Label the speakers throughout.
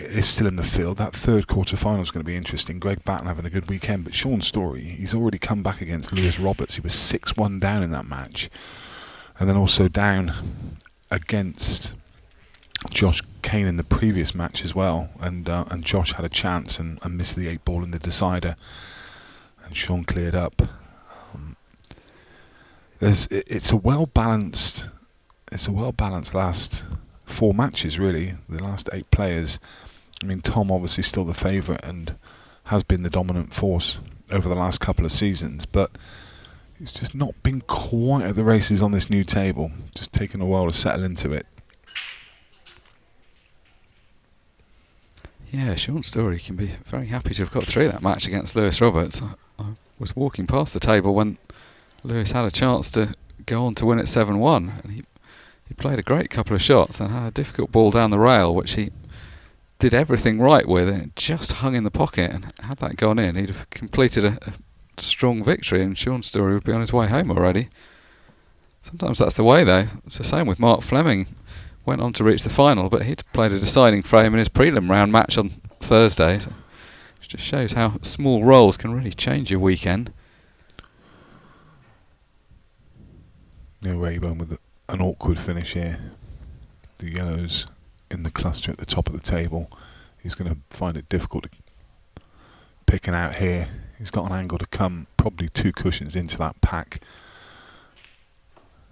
Speaker 1: is still in the field. That third quarter-final is going to be interesting. Greg Batten having a good weekend, but Sean Story, he's already come back against Lewis Roberts. He was 6-1 down in that match, and then also down against Josh Kane in the previous match as well. And Josh had a chance and missed the 8-ball in the decider, and Sean cleared up. It's a well balanced last 4 matches, really. The last 8 players. I mean, Tom obviously still the favourite and has been the dominant force over the last couple of seasons, but he's just not been quite at the races on this new table. Just taken a while to settle into it.
Speaker 2: Yeah, Sean Story can be very happy to have got through that match against Lewis Roberts. I was walking past the table when Lewis had a chance to go on to win at 7-1, and he played a great couple of shots and had a difficult ball down the rail, which he did everything right with, and it just hung in the pocket, and had that gone in, he'd have completed a strong victory, and Sean Story would be on his way home already. Sometimes that's the way, though. It's the same with Mark Fleming. Went on to reach the final, but he'd played a deciding frame in his prelim round match on Thursday. So it just shows how small roles can really change your weekend.
Speaker 1: No, Raybone with an awkward finish here. The yellows in the cluster at the top of the table. He's going to find it difficult to picking out here. He's got an angle to come, probably 2 cushions into that pack.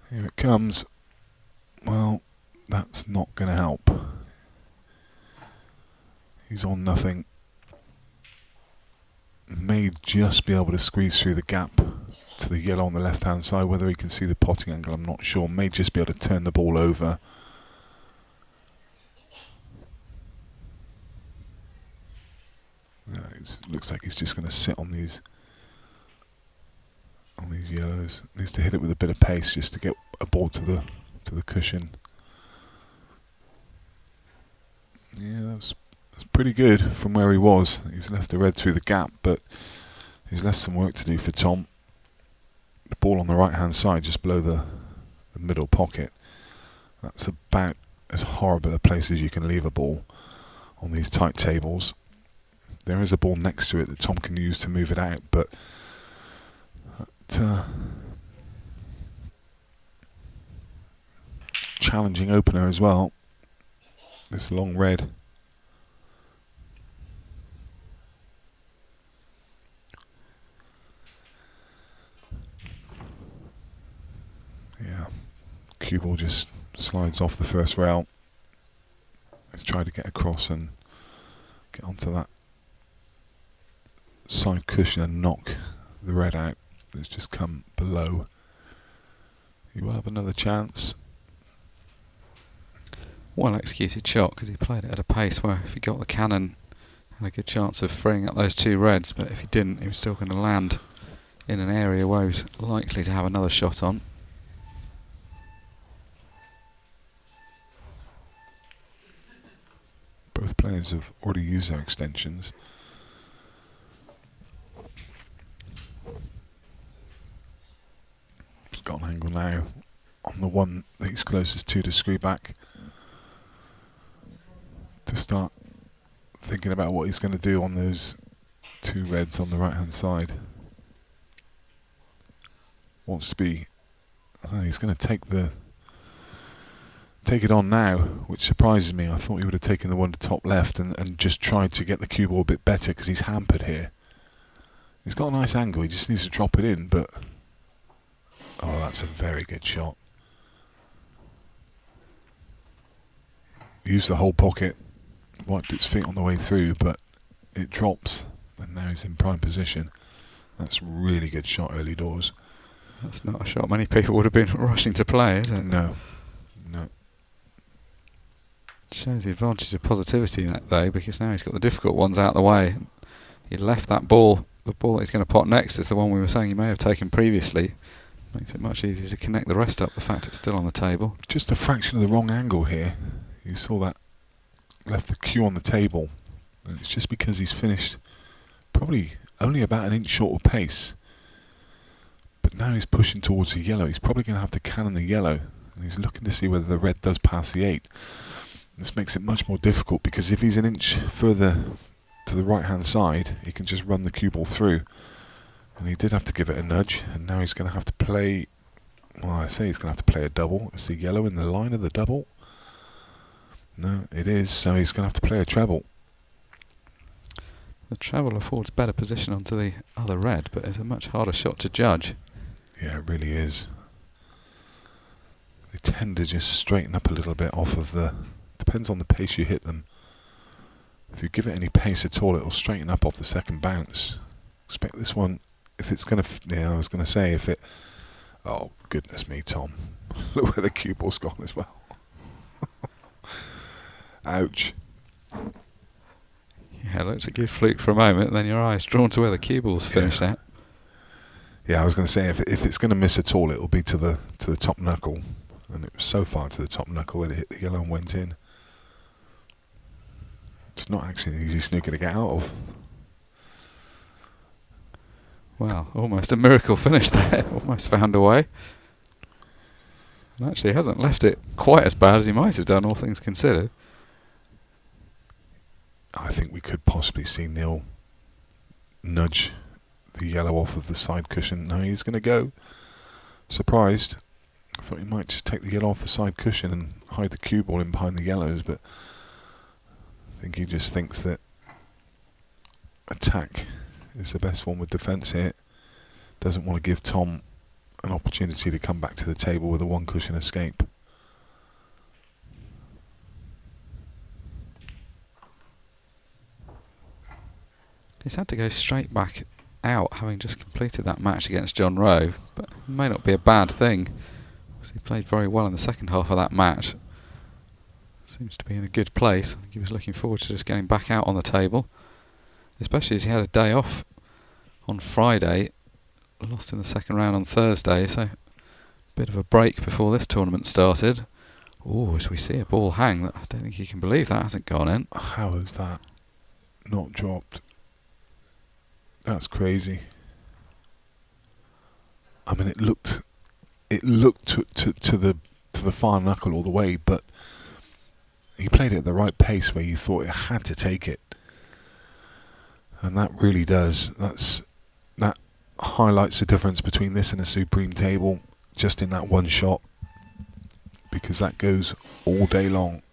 Speaker 1: Here it comes. Well, that's not going to help. He's on nothing. May just be able to squeeze through the gap to the yellow on the left hand side. Whether he can see the potting angle, I'm not sure. May just be able to turn the ball over. It looks like he's just going to sit on these yellows. Needs to hit it with a bit of pace just to get a ball to the cushion. Yeah, that's pretty good from where he was. He's left the red through the gap, but he's left some work to do for Tom. The ball on the right hand side just below the middle pocket. That's about as horrible a place as you can leave a ball on these tight tables. There is a ball next to it that Tom can use to move it out, but challenging opener as well. This long red. Yeah, cue ball just slides off the first rail. Let's try to get across and get onto that side cushion and knock the red out. It's just come below. He will have another chance.
Speaker 2: Well executed shot, because he played it at a pace where if he got the cannon, had a good chance of freeing up those 2 reds, but if he didn't, he was still going to land in an area where he was likely to have another shot on.
Speaker 1: Both players have already used their extensions. He's got an angle now on the one that he's closest to screw back, to start thinking about what he's going to do on those 2 reds on the right hand side. Wants to be, he's going to take it on now, which surprises me. I thought he would have taken the one to top left and just tried to get the cue ball a bit better, because he's hampered here. He's got a nice angle, he just needs to drop it in, but oh, that's a very good shot. Used the whole pocket, wiped its feet on the way through, but it drops, and now he's in prime position. That's a really good shot early doors.
Speaker 2: That's not a shot many people would have been rushing to play, is it?
Speaker 1: No.
Speaker 2: Shows the advantage of positivity in that, though, because now he's got the difficult ones out of the way. He left that ball, the ball that he's going to pot next is the one we were saying he may have taken previously. Makes it much easier to connect the rest up, the fact it's still on the table.
Speaker 1: Just a fraction of the wrong angle here. You saw that, left the cue on the table, and it's just because he's finished probably only about an inch short of pace. But now he's pushing towards the yellow. He's probably going to have to cannon the yellow, and he's looking to see whether the red does pass the 8. This makes it much more difficult because if he's an inch further to the right hand side, he can just run the cue ball through. And he did have to give it a nudge, and now he's going to have to play. Well, I say he's going to have to play a double. Is the yellow in the line of the double? No, it is, so he's going to have to play a treble.
Speaker 2: The treble affords better position onto the other red, but it's a much harder shot to judge.
Speaker 1: Yeah, it really is. They tend to just straighten up a little bit off of the... Depends on the pace you hit them. If you give it any pace at all, it'll straighten up off the second bounce. Expect this one, if it's going to... Yeah, I was going to say, if it... Oh, goodness me, Tom. Look where the cue ball's gone as well. Ouch.
Speaker 2: Yeah, it looks a good fluke for a moment, and then your eye's drawn to where the cue ball's finished at.
Speaker 1: Yeah, I was going to say, if it's going to miss at all, it'll be to the top knuckle. And it was so far to the top knuckle that it hit the yellow and went in. It's not actually an easy snooker to get out of.
Speaker 2: Wow, almost a miracle finish there. Almost found a way. And actually hasn't left it quite as bad as he might have done, all things considered.
Speaker 1: I think we could possibly see Neil nudge the yellow off of the side cushion. No, he's going to go. Surprised. I thought he might just take the yellow off the side cushion and hide the cue ball in behind the yellows, but I think he just thinks that attack is the best form of defence here. Doesn't want to give Tom an opportunity to come back to the table with a one cushion escape.
Speaker 2: He's had to go straight back out, having just completed that match against John Rowe, but it may not be a bad thing, because he played very well in the second half of that match. Seems to be in a good place. I think he was looking forward to just getting back out on the table, especially as he had a day off on Friday, lost in the second round on Thursday, so a bit of a break before this tournament started. Oh, as we see a ball hang, I don't think you can believe that hasn't gone in.
Speaker 1: How has that not dropped? That's crazy. I mean, it looked to the far knuckle all the way, but he played it at the right pace where you thought it had to take it, and that really does. That highlights the difference between this and a Supreme table, just in that one shot, because that goes all day long.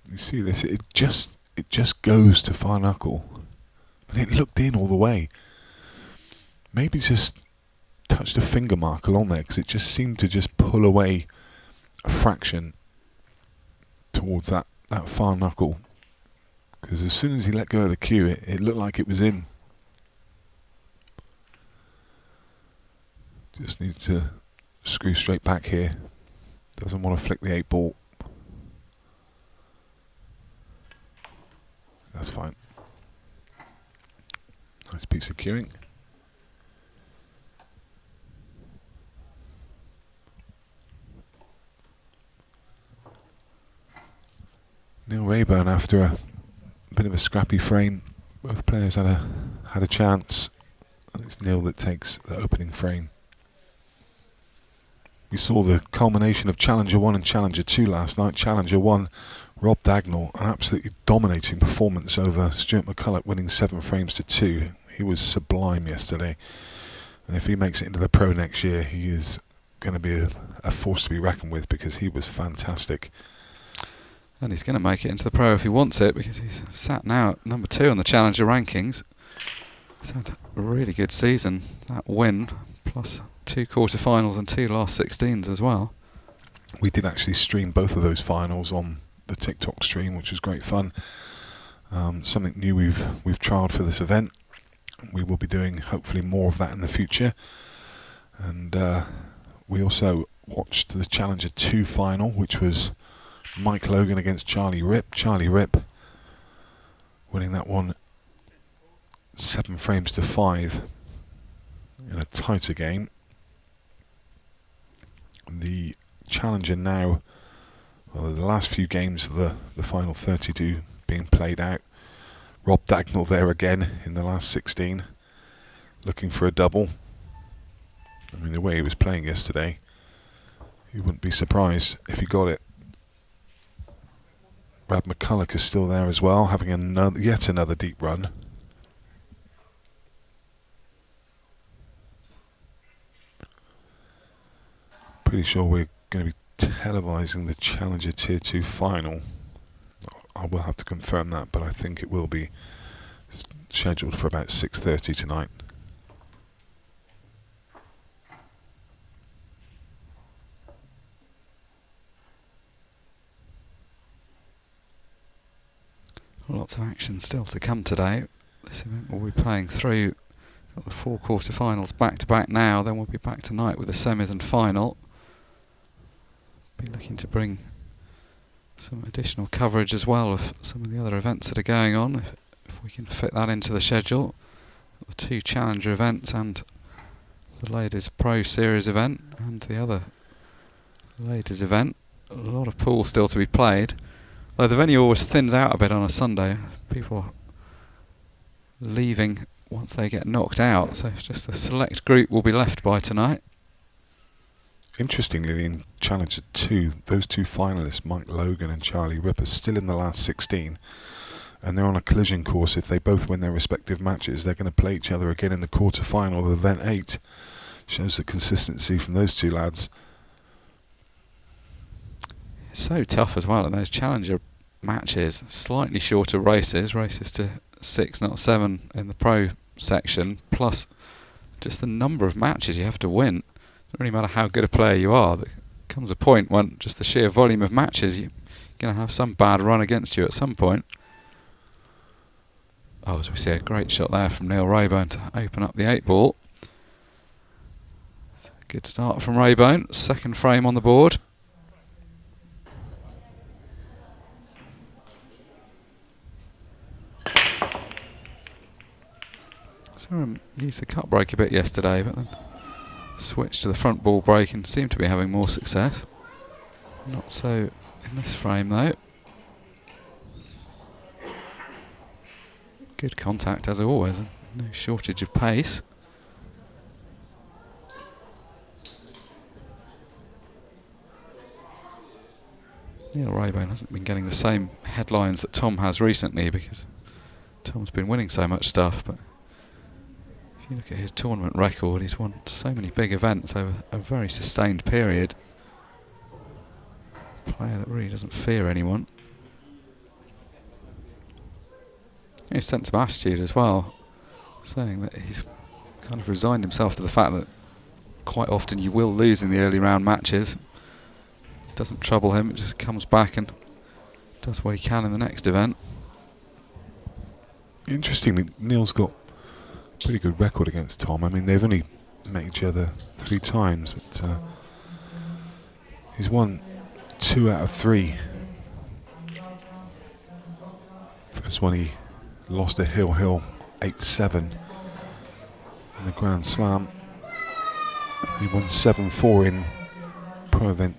Speaker 1: You see this? It just goes to far knuckle, and it looked in all the way. Maybe just touched a finger mark along there, because it just seemed to just pull away a fraction towards that far knuckle. Because as soon as he let go of the cue, it looked like it was in. Just needs to screw straight back here. Doesn't want to flick the 8 ball. That's fine. Nice piece of cueing. Neil Raybone, after a bit of a scrappy frame, both players had a chance, and it's Neil that takes the opening frame. We saw the culmination of Challenger 1 and Challenger 2 last night. Challenger 1, Rob Dagnall, an absolutely dominating performance over Stuart McCulloch, winning 7 frames to 2. He was sublime yesterday, and if he makes it into the Pro next year, he is going to be a force to be reckoned with, because he was fantastic.
Speaker 2: And he's going to make it into the Pro if he wants it, because he's sat now at number 2 on the Challenger rankings. He's had a really good season. That win, plus 2 quarterfinals and 2 last 16s as well.
Speaker 1: We did actually stream both of those finals on the TikTok stream, which was great fun. Something new we've trialled for this event. We will be doing hopefully more of that in the future. And we also watched the Challenger 2 final, which was Mike Logan against Charlie Ripp. Charlie Ripp winning that one 7 frames to 5 in a tighter game. The Challenger now, well, the last few games of the final 32 being played out. Rob Dagnall there again in the last 16, looking for a double. I mean, the way he was playing yesterday, you wouldn't be surprised if he got it. Brad McCulloch is still there as well, having yet another deep run. Pretty sure we're going to be televising the Challenger Tier 2 final. I will have to confirm that, but I think it will be scheduled for about 6:30 tonight.
Speaker 2: Lots of action still to come today. This event will be playing through the 4 quarter-finals back-to-back now, then we'll be back tonight with the semis and final. Be looking to bring some additional coverage as well of some of the other events that are going on, if we can fit that into the schedule. The 2 Challenger events and the Ladies Pro Series event and the other Ladies event. A lot of pool still to be played. Though the venue always thins out a bit on a Sunday, people leaving once they get knocked out, so just a select group will be left by tonight.
Speaker 1: Interestingly, in Challenger 2, those 2 finalists, Mike Logan and Charlie Ripper, still in the last 16, and they're on a collision course. If they both win their respective matches, they're going to play each other again in the quarter-final of Event 8. Shows the consistency from those 2 lads.
Speaker 2: It's so tough as well in those Challenger matches, slightly shorter races to 6 not 7 in the pro section, plus just the number of matches you have to win. It doesn't really matter how good a player you are, there comes a point when just the sheer volume of matches, you're going to have some bad run against you at some point. Oh, as we see a great shot there from Neil Raybone to open up the 8 ball. Good start from Raybone, second frame on the board. Saw him use the cut break a bit yesterday, but then switched to the front ball break and seemed to be having more success. Not so in this frame though. Good contact as always, and no shortage of pace. Neil Raybone hasn't been getting the same headlines that Tom has recently because Tom's been winning so much stuff, but if you look at his tournament record, he's won so many big events over a very sustained period. A player that really doesn't fear anyone. His sense of attitude as well, saying that he's kind of resigned himself to the fact that quite often you will lose in the early round matches. It doesn't trouble him, it just comes back and does what he can in the next event.
Speaker 1: Interestingly, Neil's got a pretty good record against Tom. I mean, they've only met each other 3 times, but he's won 2 out of 3. First one he lost to Hill 8-7 in the Grand Slam. And he won 7-4 in Pro Event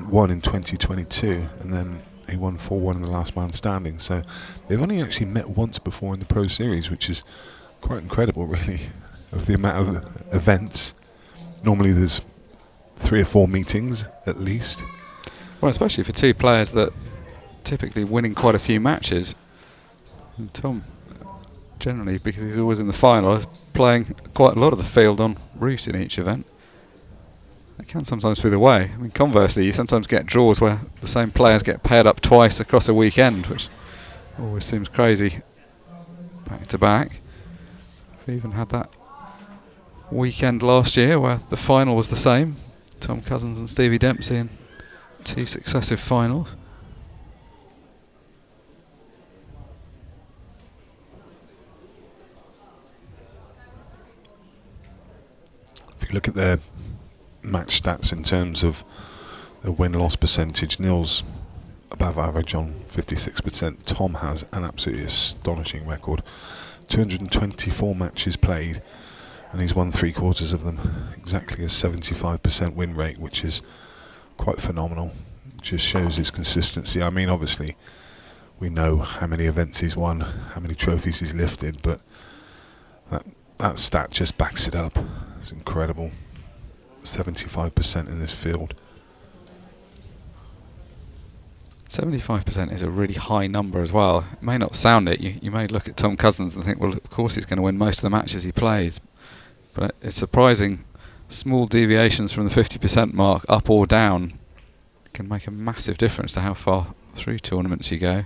Speaker 1: 1 in 2022, and then he won 4-1 in the last man standing. So they've only actually met once before in the Pro Series, which is quite incredible, really, of the amount of events. Normally there's 3 or 4 meetings at least.
Speaker 2: Well, especially for 2 players that typically winning quite a few matches. And Tom, generally, because he's always in the final, is playing quite a lot of the field on route in each event. It can sometimes be the way. I mean, conversely, you sometimes get draws where the same players get paired up twice across a weekend, which always seems crazy back to back. We even had that weekend last year where the final was the same. Tom Cousins and Stevie Dempsey in 2 successive finals.
Speaker 1: If you look at their match stats in terms of the win-loss percentage, Neil's above average on 56%. Tom has an absolutely astonishing record. 224 matches played, and he's won 3/4 of them. Exactly a 75% win rate, which is quite phenomenal. It just shows his consistency. I mean, obviously, we know how many events he's won, how many trophies he's lifted, but that that stat just backs it up. It's incredible. 75% in this field.
Speaker 2: 75% is a really high number as well. It may not sound it. You may look at Tom Cousins and think, well, of course he's going to win most of the matches he plays. But it's surprising. Small deviations from the 50% mark, up or down, can make a massive difference to how far through tournaments you go.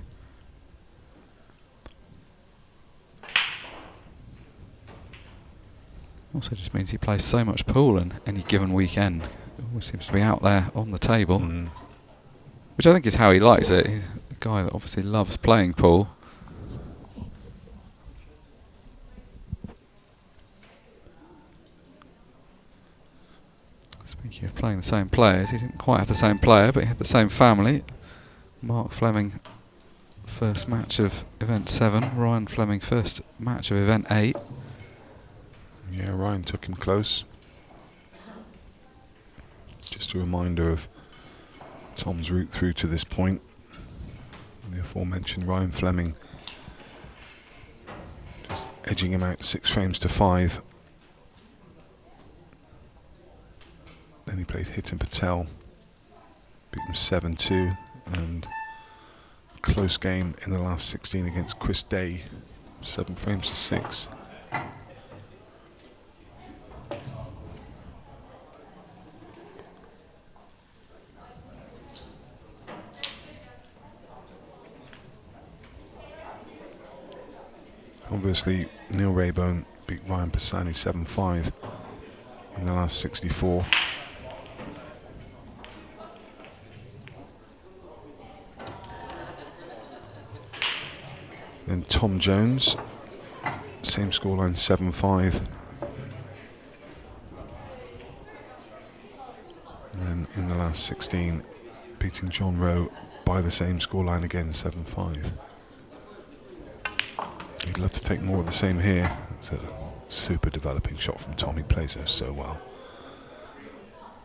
Speaker 2: Also just means he plays so much pool in any given weekend. It always seems to be out there on the table. Which I think is how he likes it. He's a guy that obviously loves playing pool. Speaking of playing the same players, he didn't quite have the same player, but he had the same family. Mark Fleming, first match of event 7. Ryan Fleming, first match of event 8.
Speaker 1: Yeah, Ryan took him close. Just a reminder of Tom's route through to this point. The aforementioned Ryan Fleming just edging him out 6 frames to 5. Then he played Hitan Patel, beat him 7-2, and close game in the last 16 against Chris Day, 7 frames to 6. Obviously, Neil Raybone beat Ryan Pisani 7-5 in the last 64. Then Tom Jones, same scoreline, 7-5. And then in the last 16, beating John Rowe by the same scoreline again, 7-5. He'd love to take more of the same here. It's a super developing shot from Tom. He plays it so well.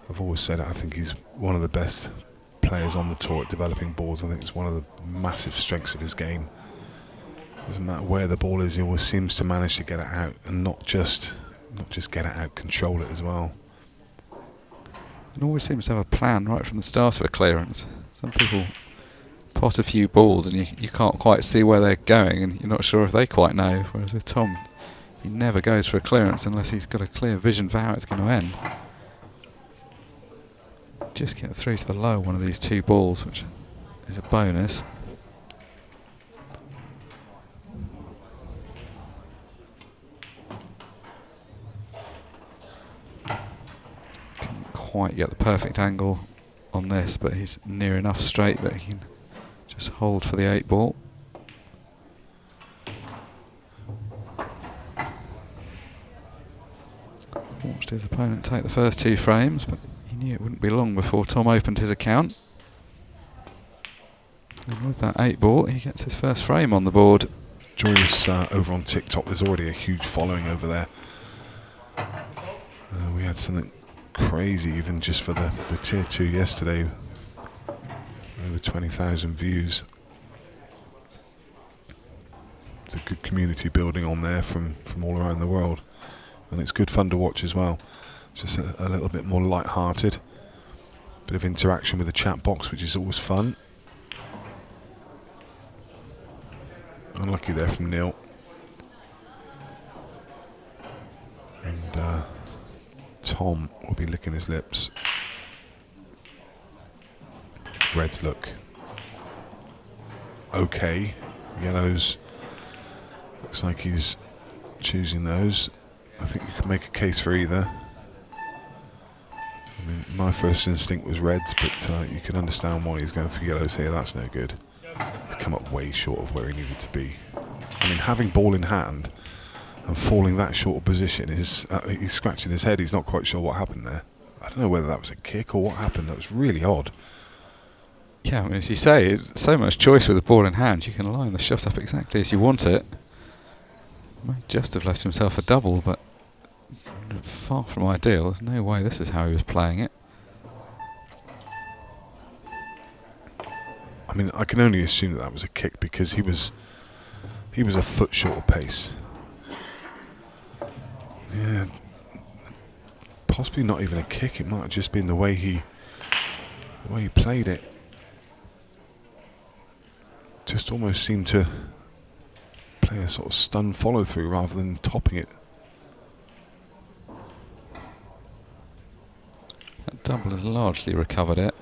Speaker 1: I've always said it, I think he's one of the best players on the tour at developing balls. I think it's one of the massive strengths of his game. Doesn't matter where the ball is, he always seems to manage to get it out, and not just get it out, control it as well.
Speaker 2: And always seems to have a plan right from the start for clearance. Some people pot a few balls and you can't quite see where they're going, and you're not sure if they quite know. Whereas with Tom, he never goes for a clearance unless he's got a clear vision for how it's going to end. Just get through to the low one of these 2 balls, which is a bonus. Can't quite get the perfect angle on this, but he's near enough straight that he can just hold for the 8 ball. Watched his opponent take the first 2 frames, but he knew it wouldn't be long before Tom opened his account. And with that 8 ball, he gets his first frame on the board.
Speaker 1: Join us over on TikTok. There's already a huge following over there. We had something crazy even just for the tier 2 yesterday. Over 20,000 views. It's a good community building on there from all around the world, and it's good fun to watch as well. Just a little bit more light-hearted, bit of interaction with the chat box, which is always fun. Unlucky there from Neil. And Tom will be licking his lips. Reds look okay. Yellows, looks like he's choosing those. I think you can make a case for either. I mean, my first instinct was reds, but you can understand why he's going for yellows here. That's no good. He's come up way short of where he needed to be. I mean, having ball in hand and falling that short of position is... he's scratching his head. He's not quite sure what happened there. I don't know whether that was a kick or what happened. That was really odd.
Speaker 2: Yeah, I mean, as you say, so much choice with the ball in hand. You can line the shot up exactly as you want it. Might just have left himself a double, but far from ideal. There's no way this is how he was playing it.
Speaker 1: I mean, I can only assume that was a kick because he was a foot short of pace. Yeah, possibly not even a kick. It might have just been the way he played it. Just almost seemed to play a sort of stun follow through rather than topping it.
Speaker 2: That double has largely recovered it.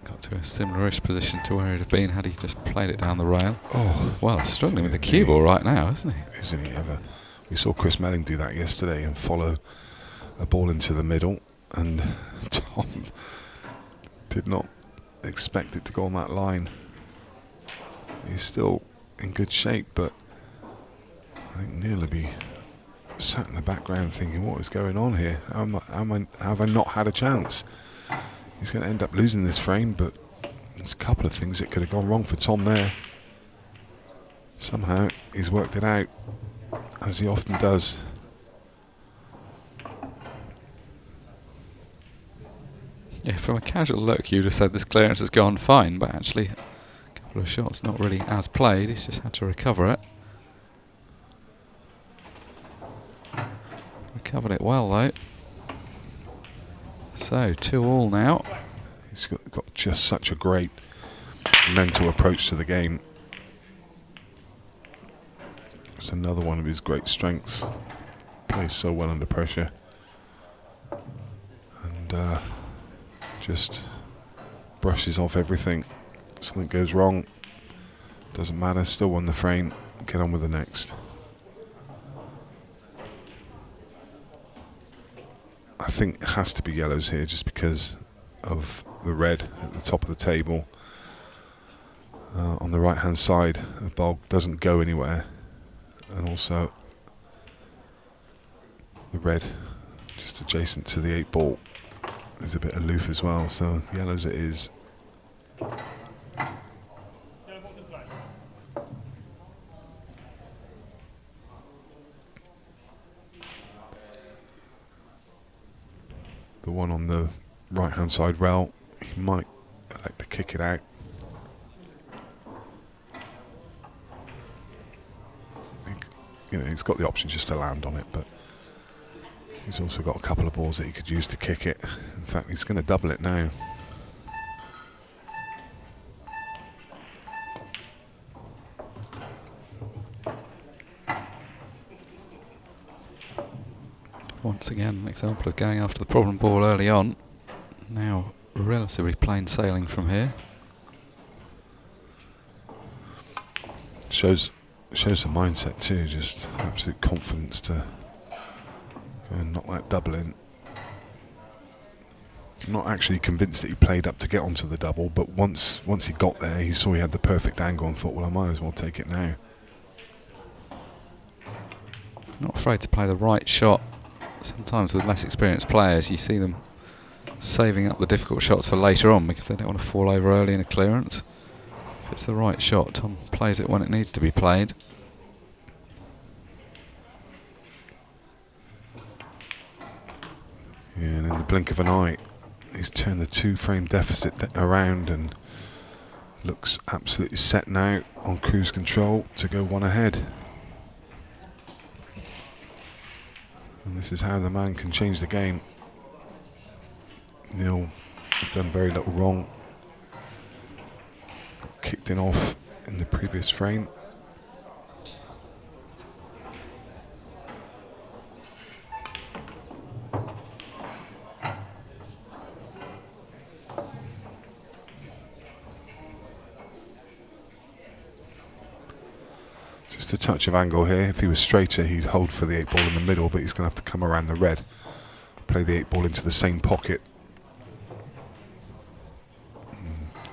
Speaker 2: Got to a similar-ish position to where he'd have been had he just played it down the rail.
Speaker 1: Oh,
Speaker 2: well, struggling with the cue ball right now, isn't he?
Speaker 1: Isn't he ever? We saw Chris Melling do that yesterday and follow a ball into the middle, and Tom did not expect it to go on that line. He's still in good shape, but I think Neil will be sat in the background thinking, what is going on here? How have I not had a chance? He's going to end up losing this frame, but there's a couple of things that could have gone wrong for Tom there. Somehow he's worked it out, as he often does.
Speaker 2: Yeah, from a casual look, you'd have said this clearance has gone fine, but actually, a couple of shots not really as played. He's just had to recover it. Recovered it well, though. So, 2-2 now.
Speaker 1: He's got just such a great mental approach to the game. It's another one of his great strengths. Plays so well under pressure. And just brushes off everything. Something goes wrong, doesn't matter, still won the frame, get on with the next. I think it has to be yellows here just because of the red at the top of the table. On the right hand side, the ball doesn't go anywhere, and also the red just adjacent to the 8 ball is a bit aloof as well, so yellows it is. The one on the right hand side rail, he might elect to kick it out. He's got the option just to land on it, but he's also got a couple of balls that he could use to kick it. In fact, he's going to double it now.
Speaker 2: Once again, an example of going after the problem ball early on. Now, relatively plain sailing from here.
Speaker 1: Shows the mindset too, just absolute confidence to go and knock that double in. I'm not actually convinced that he played up to get onto the double, but once he got there, he saw he had the perfect angle and thought, well, I might as well take it now.
Speaker 2: Not afraid to play the right shot. Sometimes with less experienced players, you see them saving up the difficult shots for later on because they don't want to fall over early in a clearance. If it's the right shot, Tom plays it when it needs to be played.
Speaker 1: Yeah, and in the blink of an eye, he's turned the 2-frame deficit around and looks absolutely set now on cruise control to go one ahead. And this is how the man can change the game. Neil has done very little wrong. Got kicked in off in the previous frame. Just a touch of angle here. If he was straighter, he'd hold for the 8 ball in the middle, but he's going to have to come around the red. Play the 8 ball into the same pocket.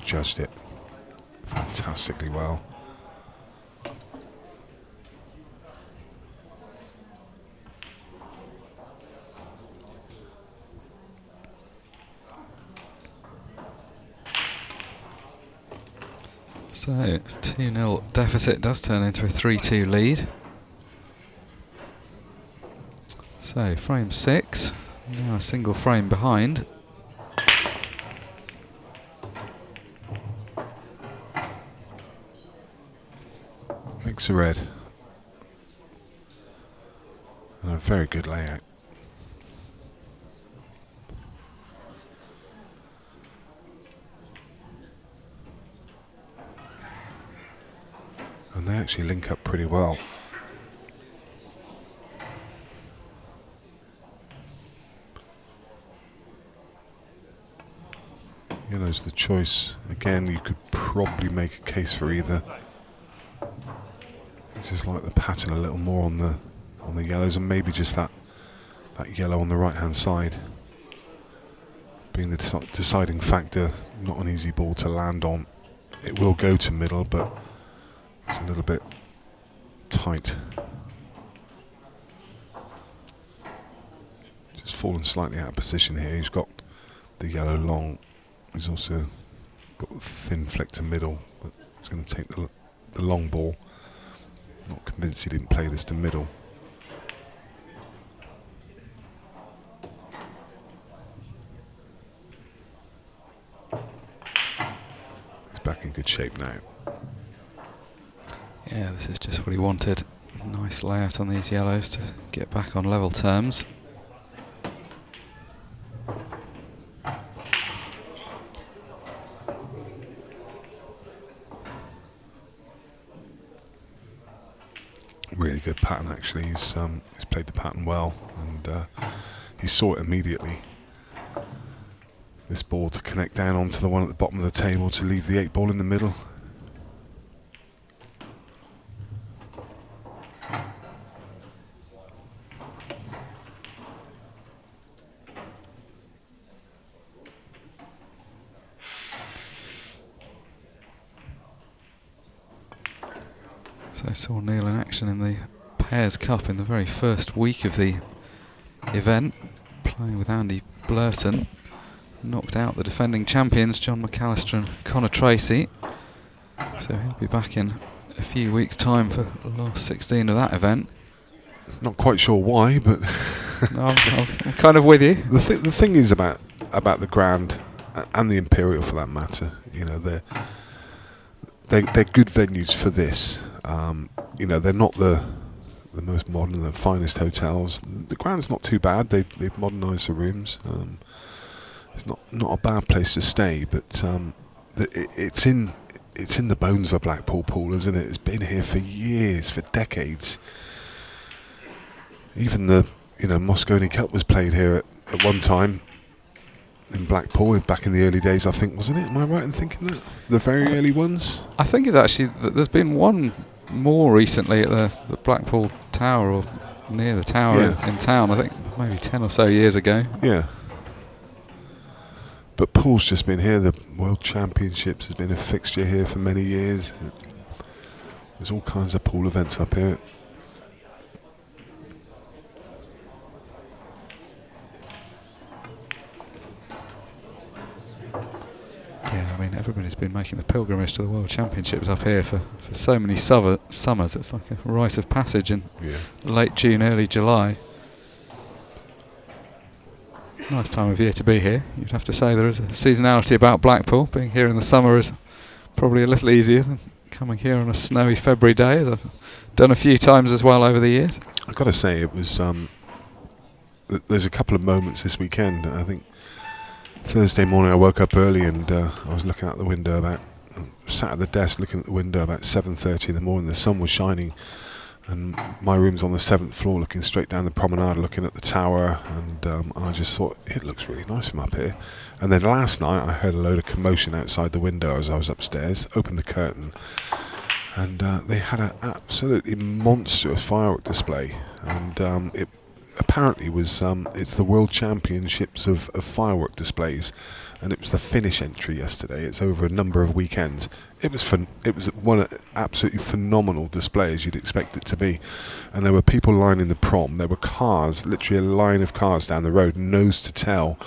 Speaker 1: Judged it fantastically well.
Speaker 2: So, 2-0 deficit does turn into a 3-2 lead. So, frame 6, now a single frame behind.
Speaker 1: Makes a red. And a A very good layout. And they actually link up pretty well. Yellow's the choice. Again, you could probably make a case for either. I just like the pattern a little more on the yellows, and maybe just that yellow on the right hand side being the deciding factor. Not an easy ball to land on. It will go to middle, but it's a little bit tight. Just fallen slightly out of position here. He's got the yellow long. He's also got the thin flick to middle, but he's going to take the long ball. Not convinced he didn't play this to middle. He's back in good shape now.
Speaker 2: Yeah, this is just what he wanted. Nice layout on these yellows to get back on level terms.
Speaker 1: Really good pattern actually. He's played the pattern well, and he saw it immediately. This ball to connect down onto the one at the bottom of the table to leave the 8 ball in the middle.
Speaker 2: So I saw Neil in action in the Pairs Cup in the very first week of the event, playing with Andy Blurton. Knocked out the defending champions John McAllister and Connor Tracy. So he'll be back in a few weeks' time for the last 16 of that event.
Speaker 1: Not quite sure why, but
Speaker 2: No, I'm kind of with you.
Speaker 1: the thing is about the Grand and the Imperial for that matter. You know, they're good venues for this. You know, they're not the most modern, the finest hotels. The Grand's not too bad. They've modernised the rooms. It's not a bad place to stay, but it's in the bones of Blackpool Pool, isn't it? It's been here for years, for decades. Even the Moscone Cup was played here at one time in Blackpool back in the early days, I think, wasn't it? Am I right in thinking that? The very early ones?
Speaker 2: I think it's actually, there's been one more recently at the Blackpool Tower, or near the tower in town, I think maybe 10 or so years ago.
Speaker 1: Yeah. But pool's just been here. The World Championships has been a fixture here for many years. There's all kinds of pool events up here.
Speaker 2: Yeah, I mean, everybody's been making the pilgrimage to the World Championships up here for so many summers. It's like a rite of passage in late June, early July. Nice time of year to be here. You'd have to say there is a seasonality about Blackpool. Being here in the summer is probably a little easier than coming here on a snowy February day, as I've done a few times as well over the years.
Speaker 1: I've got to say, it was there's a couple of moments this weekend. I think Thursday morning I woke up early and I was looking out the window sat at the desk looking at the window about 7:30 in the morning. The sun was shining and my room's on the 7th floor looking straight down the promenade looking at the tower, and I just thought it looks really nice from up here. And then last night I heard a load of commotion outside the window as I was upstairs, opened the curtain, and they had an absolutely monstrous firework display, and it apparently was it's the World Championships of firework displays, and it was the Finnish entry yesterday. It's over a number of weekends. It was one absolutely phenomenal display, as you'd expect it to be, and there were people lining the prom. There were cars, literally a line of cars down the road, nose to tail,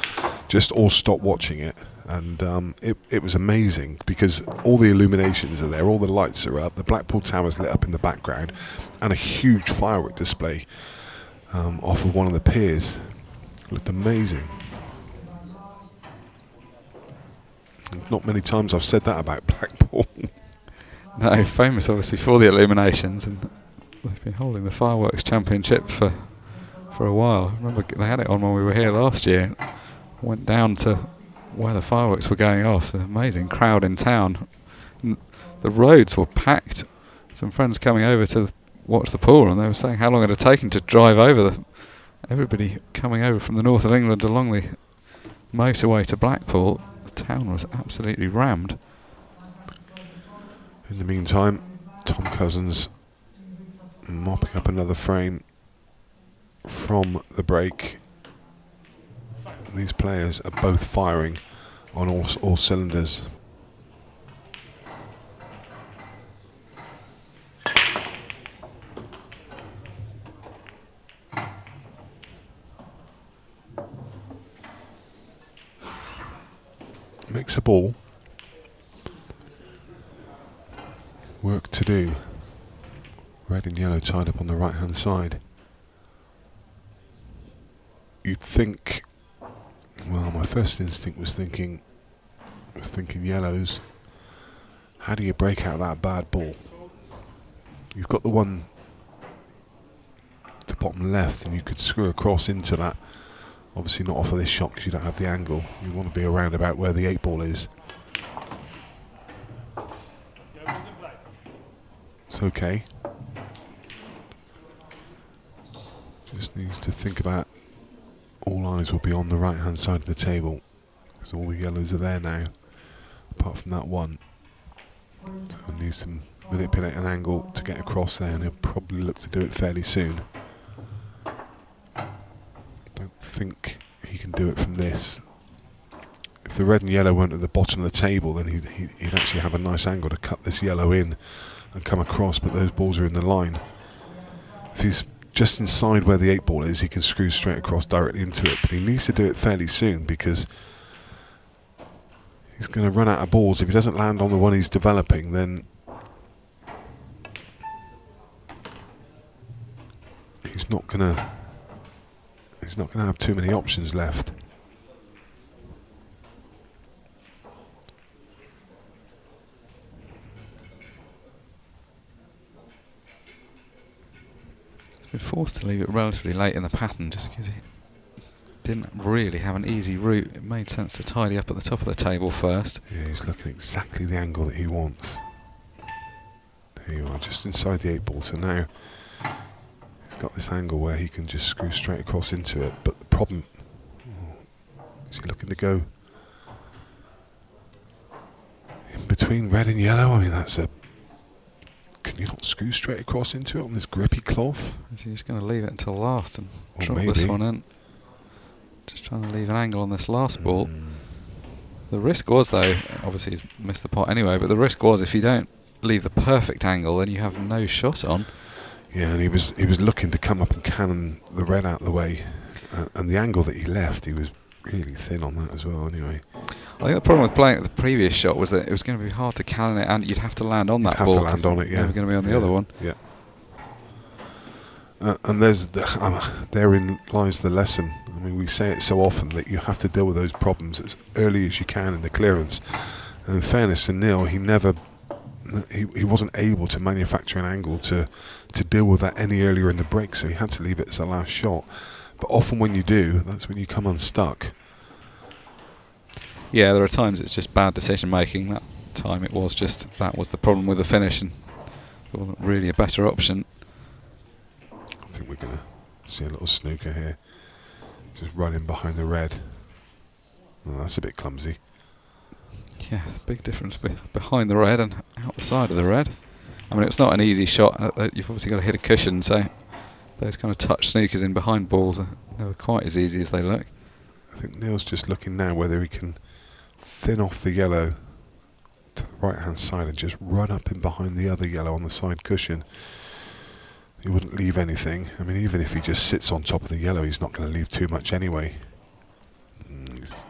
Speaker 1: just all stopped watching it. And it was amazing because all the illuminations are there, all the lights are up, the Blackpool Tower's lit up in the background, and a huge firework display off of one of the piers. It looked amazing. Not many times I've said that about Blackpool.
Speaker 2: No, famous obviously for the illuminations, and they've been holding the fireworks championship for for a while. I remember they had it on when we were here last year. Went down to where the fireworks were going off. An amazing crowd in town. The roads were packed. Some friends coming over to watch the pool, and they were saying how long it had taken to drive over. Everybody coming over from the north of England along the motorway to Blackpool. The town was absolutely rammed.
Speaker 1: In the meantime, Tom Cousins mopping up another frame from the break. These players are both firing on all cylinders. Mix a ball. Work to do. Red and yellow tied up on the right hand side. You'd think, well, my first instinct was thinking yellows. How do you break out that bad ball? You've got the one to bottom left, and you could screw across into that. Obviously not off of this shot because you don't have the angle. You want to be around about where the 8 ball is. It's okay. Just needs to think about all eyes will be on the right hand side of the table because all the yellows are there now, apart from that one. So he needs to manipulate an angle to get across there, and he'll probably look to do it fairly soon. Don't think he can do it from this. If the red and yellow weren't at the bottom of the table, then he'd actually have a nice angle to cut this yellow in and come across, but those balls are in the line. If he's just inside where the 8 ball is, he can screw straight across directly into it, but he needs to do it fairly soon because he's going to run out of balls. If he doesn't land on the one he's developing, then he's not going to have too many options left.
Speaker 2: Been forced to leave it relatively late in the pattern just because it didn't really have an easy route. It made sense to tidy up at the top of the table first.
Speaker 1: Yeah, he's looking exactly the angle that he wants. There you are, just inside the 8 ball. So now he's got this angle where he can just screw straight across into it. But the problem, is he looking to go in between red and yellow? I mean, that's a... Can you not screw straight across into it on this grippy cloth?
Speaker 2: Is he just going to leave it until last and
Speaker 1: Or
Speaker 2: drop
Speaker 1: maybe
Speaker 2: this one in? Just trying to leave an angle on this last ball. The risk was, though, obviously he's missed the pot anyway, but the risk was if you don't leave the perfect angle, then you have no shot on.
Speaker 1: Yeah, and he was looking to come up and cannon the red out the way, and the angle that he left, he was really thin on that as well. Anyway,
Speaker 2: I think the problem with playing at the previous shot was that it was going to be hard to cannon it, and you'd have to land on that ball.
Speaker 1: Have to land on it, yeah.
Speaker 2: Never going to be on the other one.
Speaker 1: Yeah. And therein lies the lesson. I mean, we say it so often that you have to deal with those problems as early as you can in the clearance. And in fairness to Neil, he wasn't able to manufacture an angle to deal with that any earlier in the break, so he had to leave it as the last shot. But often when you do, that's when you come unstuck.
Speaker 2: Yeah, there are times it's just bad decision making. That time it was just that was the problem with the finish, and there wasn't really a better option.
Speaker 1: I think we're going to see a little snooker here. Just running behind the red. Oh, that's a bit clumsy.
Speaker 2: Yeah, big difference behind the red and out the side of the red. I mean, it's not an easy shot. You've obviously got to hit a cushion, so those kind of touch snookers in behind balls are never quite as easy as they look.
Speaker 1: I think Neil's just looking now whether he can thin off the yellow to the right hand side and just run up in behind the other yellow on the side cushion. He wouldn't leave anything. I mean, even if he just sits on top of the yellow, he's not going to leave too much anyway. He's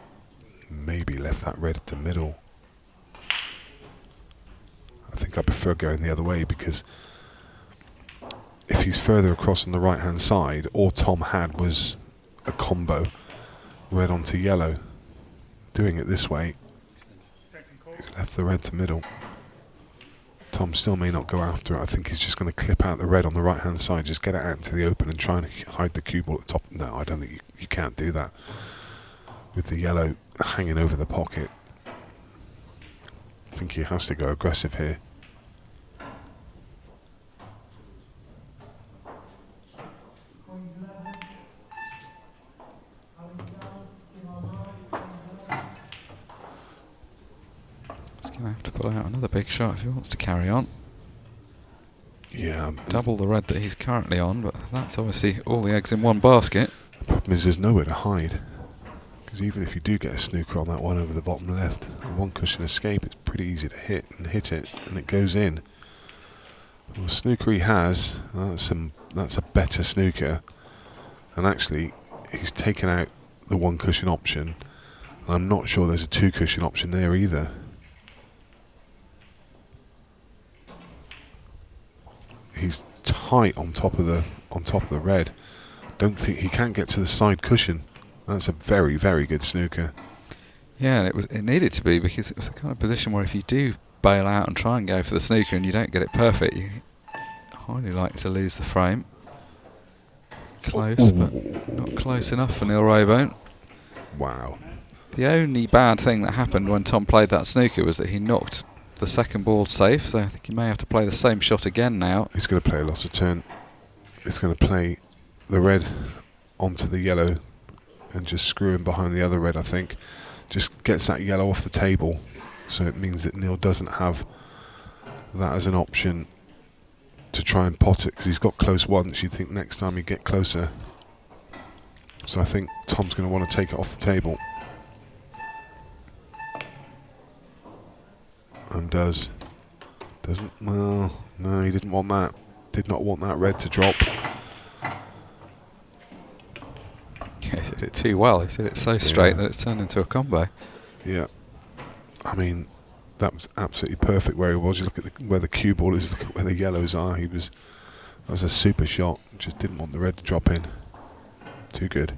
Speaker 1: maybe left that red at the middle. I think I prefer going the other way, because if he's further across on the right hand side, all Tom had was a combo red onto yellow. Doing it this way, he's left the red to middle. Tom still may not go after it. I think he's just going to clip out the red on the right hand side, just get it out into the open and try and hide the cue ball at the top. No, I don't think you can't do that with the yellow hanging over the pocket. I think he has to go aggressive here.
Speaker 2: He's going to have to pull out another big shot if he wants to carry on.
Speaker 1: Yeah.
Speaker 2: Double the red that he's currently on, but that's obviously all the eggs in one basket.
Speaker 1: The problem is there's nowhere to hide. Because even if you do get a snooker on that one over the bottom left, the one cushion escape, it's pretty easy to hit it, and it goes in. Well, the snooker he has, that's a better snooker. And actually, he's taken out the one cushion option. And I'm not sure there's a two cushion option there either. He's tight on top of the red. Don't think he can't get to the side cushion. That's a very, very good snooker.
Speaker 2: Yeah, and it needed to be, because it was the kind of position where if you do bail out and try and go for the snooker and you don't get it perfect, you highly like to lose the frame. Close, but not close enough for Neil Raybone.
Speaker 1: Wow.
Speaker 2: The only bad thing that happened when Tom played that snooker was that he knocked the second ball safe, so I think he may have to play the same shot again now.
Speaker 1: He's going to play a loss of turn. He's going to play the red onto the yellow and just screw him behind the other red, I think. Just gets that yellow off the table, so it means that Neil doesn't have that as an option to try and pot it, because he's got close once. You'd think next time he'd get closer. So I think Tom's going to want to take it off the table. And does. Doesn't. Well, no, he didn't want that. Did not want that red to drop.
Speaker 2: Yeah, he did it too well. He did it so straight that it's turned into a combo.
Speaker 1: Yeah. I mean, that was absolutely perfect where he was. You look at where the cue ball is, look at where the yellows are. That was a super shot. Just didn't want the red to drop in. Too good.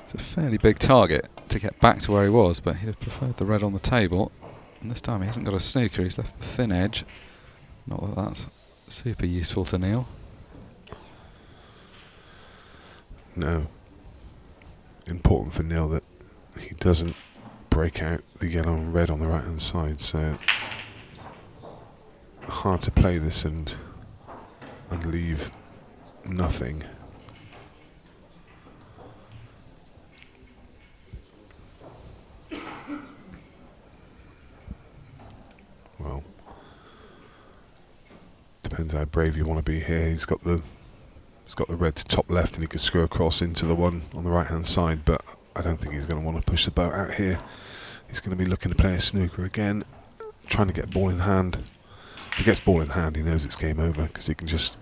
Speaker 2: It's a fairly big target to get back to where he was, but he'd have preferred the red on the table. And this time he hasn't got a snooker, he's left the thin edge. Not that that's super useful to Neil.
Speaker 1: No. Important for Neil that he doesn't break out the yellow and red on the right hand side, so hard to play this and leave nothing. Well, depends how brave you want to be here. He's got the red to top left, and he could screw across into the one on the right hand side, but I don't think he's going to want to push the boat out here. He's going to be looking to play a snooker again, trying to get ball in hand. If he gets ball in hand, he knows it's game over, because he can just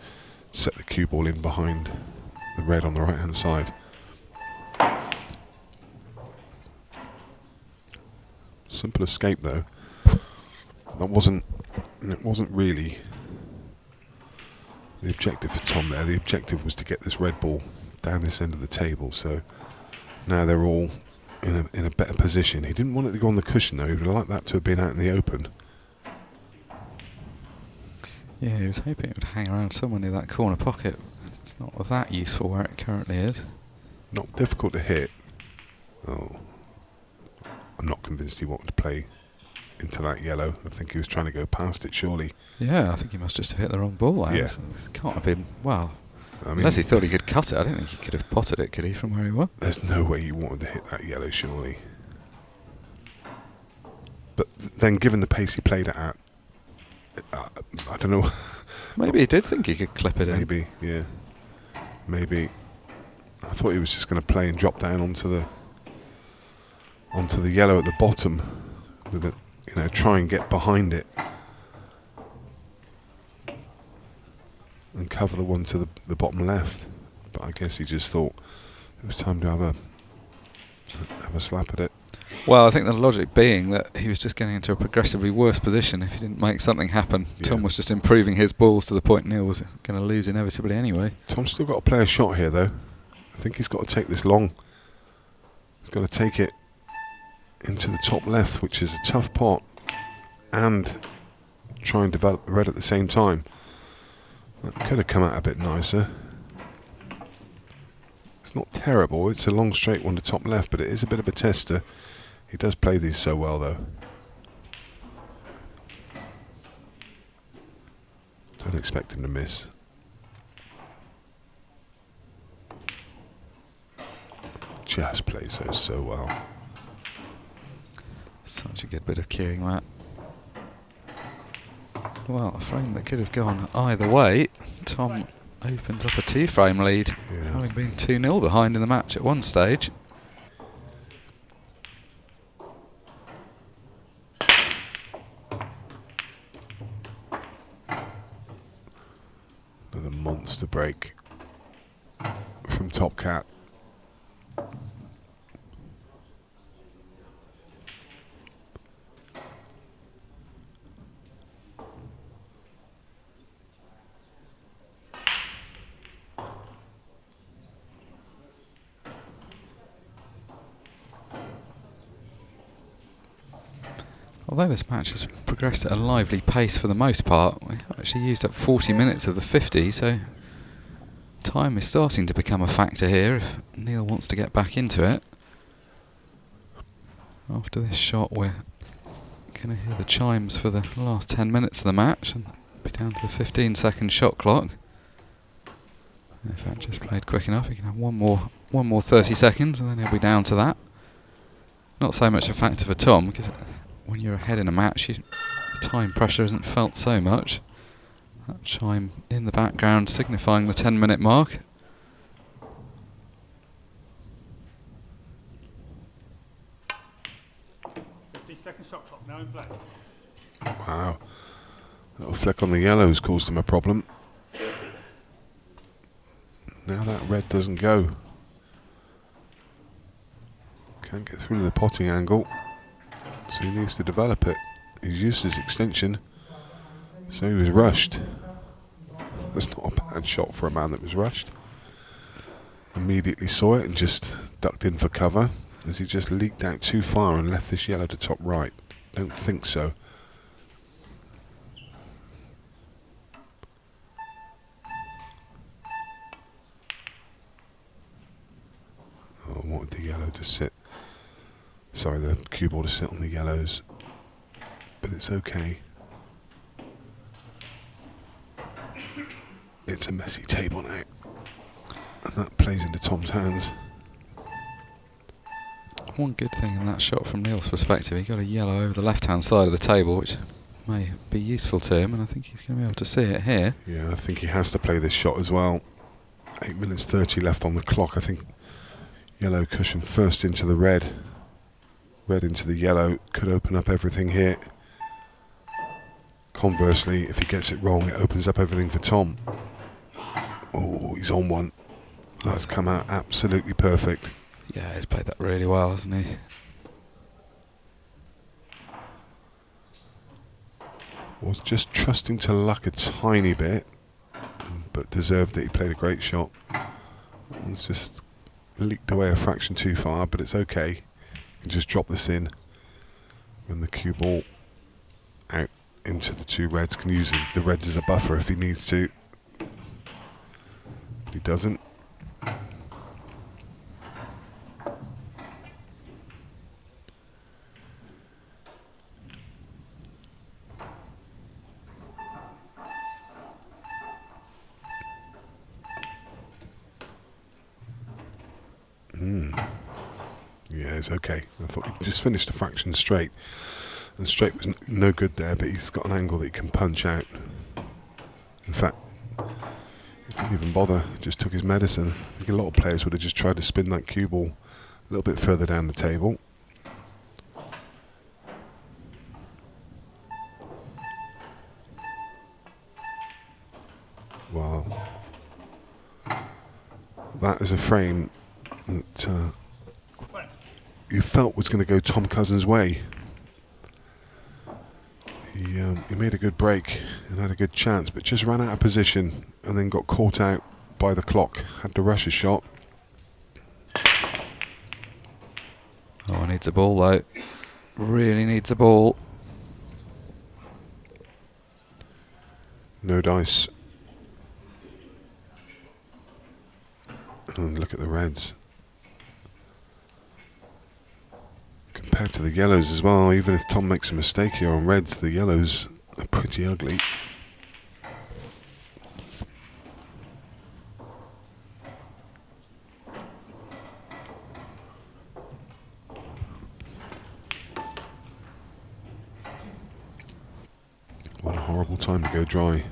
Speaker 1: set the cue ball in behind the red on the right hand side. Simple escape though. It wasn't really the objective for Tom there. The objective was to get this red ball down this end of the table, so now they're all in a better position. He didn't want it to go on the cushion though. He would have liked that to have been out in the open.
Speaker 2: Yeah, he was hoping it would hang around somewhere near that corner pocket. It's not that useful where it currently is.
Speaker 1: Not difficult to hit. Oh, I'm not convinced he wanted to play into that yellow. I think he was trying to go past it, surely.
Speaker 2: Yeah, I think he must just have hit the wrong ball.
Speaker 1: Yeah.
Speaker 2: It can't have been, well,
Speaker 1: I mean,
Speaker 2: unless he thought he could cut it. I don't think he could have potted it, could he, from where he was?
Speaker 1: There's no way you wanted to hit that yellow, surely. But then, given the pace he played it at, I don't know.
Speaker 2: Maybe he did think he could clip it in.
Speaker 1: Maybe, yeah. Maybe. I thought he was just going to play and drop down onto the yellow at the bottom with it. Try and get behind it and cover the one to the bottom left. But I guess he just thought it was time to have a slap at it.
Speaker 2: Well, I think the logic being that he was just getting into a progressively worse position if he didn't make something happen.
Speaker 1: Yeah.
Speaker 2: Tom was just improving his balls to the point Neil was going to lose inevitably anyway.
Speaker 1: Tom's still got to play a shot here, though. I think he's got to take this long. He's got to take it into the top left, which is a tough pot, and try and develop the red at the same time. That could have come out a bit nicer. It's not terrible. It's a long straight one to top left, but it is a bit of a tester. He does play these so well, though. Don't expect him to miss. Just plays those so well.
Speaker 2: Such a good bit of cueing, that. Well, a frame that could have gone either way. Tom opens up a 2-frame lead, having been 2-0 behind in the match at one stage.
Speaker 1: Another monster break from Top Cat.
Speaker 2: Although this match has progressed at a lively pace for the most part, we've actually used up 40 minutes of the 50, so time is starting to become a factor here if Neil wants to get back into it. After this shot, we're going to hear the chimes for the last 10 minutes of the match and be down to the 15-second shot clock. If that just played quick enough, he can have one more 30 seconds and then he'll be down to that. Not so much a factor for Tom, because when you're ahead in a match, the time pressure isn't felt so much. That chime in the background signifying the 10-minute mark.
Speaker 3: Second shot clock now in play.
Speaker 1: Wow. Little flick on the yellows caused him a problem. Now that red doesn't go. Can't get through the potting angle, so he needs to develop it. He's used his extension, so he was rushed. That's not a bad shot for a man that was rushed. Immediately saw it and just ducked in for cover, as he just leaked out too far and left this yellow to top right. Don't think so. Oh, I wanted the yellow to sit. Sorry, the cue ball to sit on the yellows. But it's okay. It's a messy table now. And that plays into Tom's hands.
Speaker 2: One good thing in that shot from Neil's perspective, he got a yellow over the left-hand side of the table, which may be useful to him, and I think he's going to be able to see it here.
Speaker 1: Yeah, I think he has to play this shot as well. 8 minutes 30 left on the clock. I think yellow cushion first into the red. Red into the yellow could open up everything here. Conversely, if he gets it wrong, it opens up everything for Tom. Oh, he's on one. That's come out absolutely perfect.
Speaker 2: Yeah, he's played that really well, hasn't he?
Speaker 1: Was just trusting to luck a tiny bit, but deserved it. He played a great shot. It's just leaked away a fraction too far, but it's okay. You can just drop this in. When the cue ball out into the two reds, can use the reds as a buffer if he needs to. But he doesn't. Yeah, it's okay. I thought he just finished a fraction straight, and straight was no good there, but he's got an angle that he can punch out. In fact, he didn't even bother, just took his medicine. I think a lot of players would have just tried to spin that cue ball a little bit further down the table. Wow. That is a frame that you felt was going to go Tom Cousins' way. He made a good break and had a good chance, but just ran out of position and then got caught out by the clock. Had to rush a shot.
Speaker 2: Oh, needs a ball though. Really needs a ball.
Speaker 1: no dice. And look at the reds. Compared to the yellows as well, even if Tom makes a mistake here on reds, the yellows are pretty ugly. What a horrible time to go dry.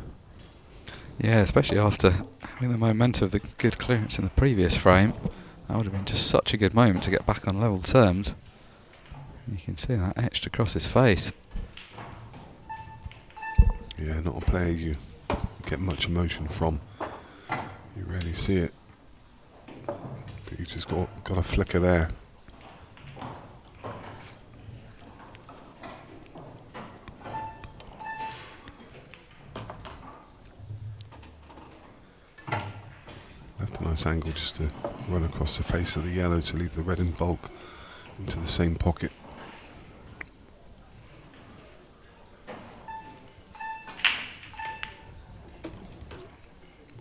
Speaker 2: Yeah, especially after having the momentum of the good clearance in the previous frame. That would have been just such a good moment to get back on level terms. You can see that etched across his face.
Speaker 1: Yeah, not a player you get much emotion from. You rarely see it. But you just got a flicker there. Left a nice angle just to run across the face of the yellow to leave the red in bulk into the same pocket.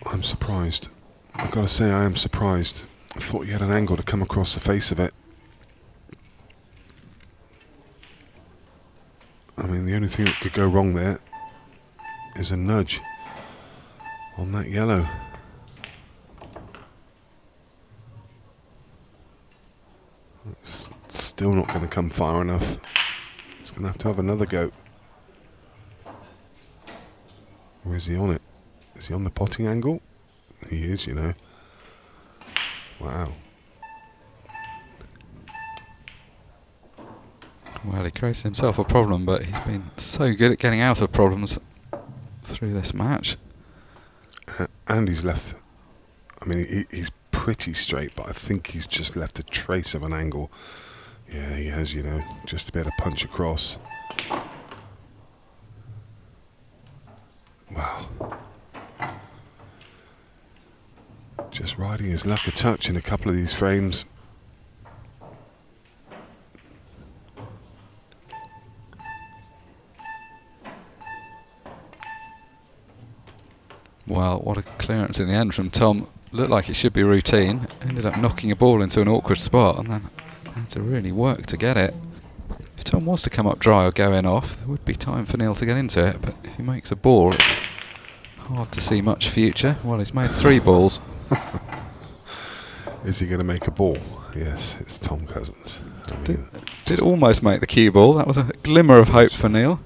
Speaker 1: I'm surprised. I've got to say I am surprised. I thought he had an angle to come across the face of it. I mean, the only thing that could go wrong there is a nudge on that yellow. It's still not going to come far enough. He's going to have another go. Or is he on it? Is he on the potting angle? He is, you know. Wow.
Speaker 2: Well, he created himself a problem, but he's been so good at getting out of problems through this match.
Speaker 1: And he's left, I mean, he's pretty straight, but I think he's just left a trace of an angle. Yeah, he has, you know, just to be able to punch across. Wow. Just riding his luck a touch in a couple of these frames.
Speaker 2: Well, what a clearance in the end from Tom. Looked like it should be routine. Ended up knocking a ball into an awkward spot and then had to really work to get it. If Tom was to come up dry or go in off, there would be time for Neil to get into it, but if he makes a ball, it's hard to see much future. Well, he's made 3 balls.
Speaker 1: Is he going to make a ball? Yes, it's Tom Cousins. I mean,
Speaker 2: Did almost make the cue ball. That was a glimmer of hope for Neil.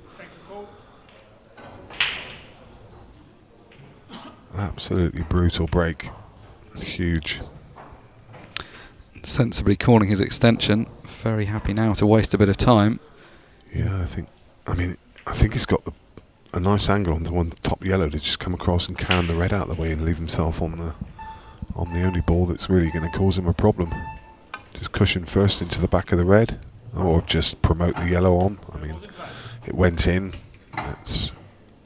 Speaker 1: absolutely brutal break. Huge.
Speaker 2: Sensibly calling his extension. Very happy now to waste a bit of time.
Speaker 1: Yeah, I think he's got a nice angle on the one top yellow to just come across and can the red out of the way and leave himself on the only ball that's really going to cause him a problem. Just cushion first into the back of the red, or just promote the yellow on. I mean, it went in. That's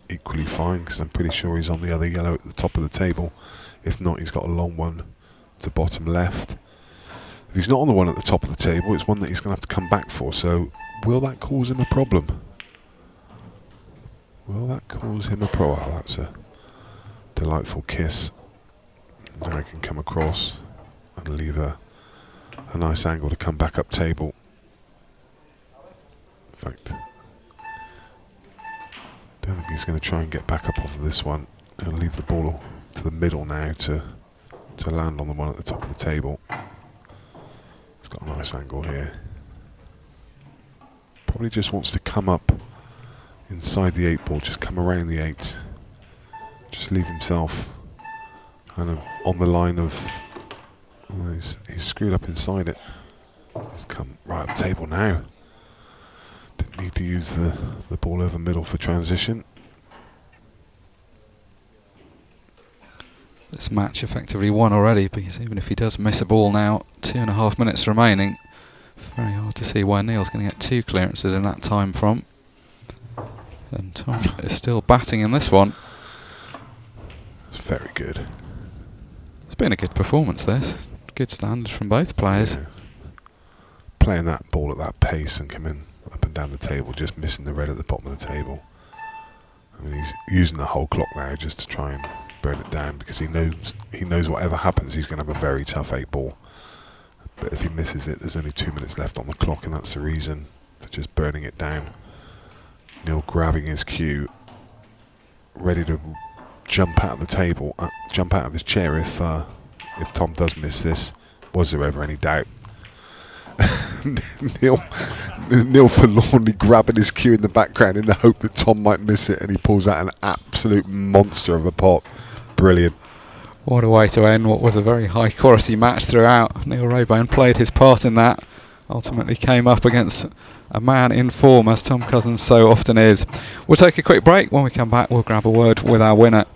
Speaker 1: equally fine because I'm pretty sure he's on the other yellow at the top of the table. If not, he's got a long one to bottom left. If he's not on the one at the top of the table, it's one that he's going to have to come back for. So, will that cause him a problem? Will that cause him a problem? Well, that's a delightful kiss. Now he can come across and leave a nice angle to come back up table. In fact, don't think he's going to try and get back up off of this one. He'll leave the ball to the middle now to land on the one at the top of the table. He's got a nice angle here. Probably just wants to come up inside the 8 ball, just come around the 8. Just leave himself kind of on the line of... Oh, he's screwed up inside it. He's come right up table now. Didn't need to use the ball over middle for transition.
Speaker 2: This match effectively won already, because even if he does miss a ball now, 2.5 minutes remaining, very hard to see why Neil's going to get 2 clearances in that time from. And Tom is still batting in this one.
Speaker 1: It's very good.
Speaker 2: It's been a good performance, this. Good standard from both players.
Speaker 1: Yeah. Playing that ball at that pace and coming up and down the table, just missing the red at the bottom of the table. I mean, he's using the whole clock now just to try and burn it down, because he knows whatever happens, he's going to have a very tough 8-ball. But if he misses it, there's only 2 minutes left on the clock, and that's the reason for just burning it down. Neil grabbing his cue, ready to jump out of the table, jump out of his chair if Tom does miss this. Was there ever any doubt? Neil forlornly grabbing his cue in the background in the hope that Tom might miss it, and he pulls out an absolute monster of a pot. Brilliant.
Speaker 2: What a way to end what was a very high quality match throughout. Neil Raybone played his part in that. Ultimately came up against a man in form, as Tom Cousins so often is. We'll take a quick break. When we come back, we'll grab a word with our winner.